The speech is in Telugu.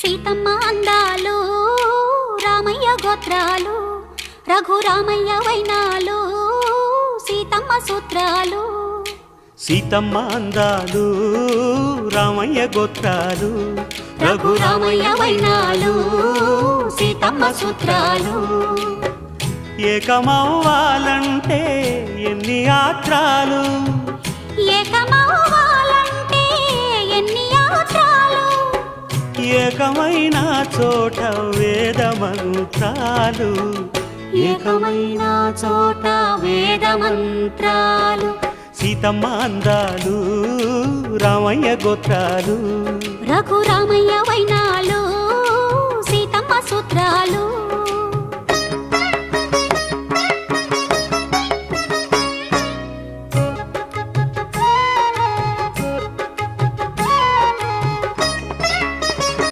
సీతమ్మ అందాలు రామయ్య గోత్రాలు రఘురామయ్య వైనాలు సీతమ్మ సూత్రాలు. సీతమ్మ అందాలు రామయ్య గోత్రాలు రఘురామయ్య వైనాలు సీతమ్మ సూత్రాలు. ఏకమవ్వాలంటే ఎన్ని యాత్రాలు, ఏకమవ్వాలంటే ఎన్ని యాత్రాలు, ఏకమైన చోట వేద మంత్రాలు, ఏకమైన చోట వేద మంత్రాలు. సీతమ్మ అందాలు రామయ్య గోత్రాలు రఘురామయ్య వైనా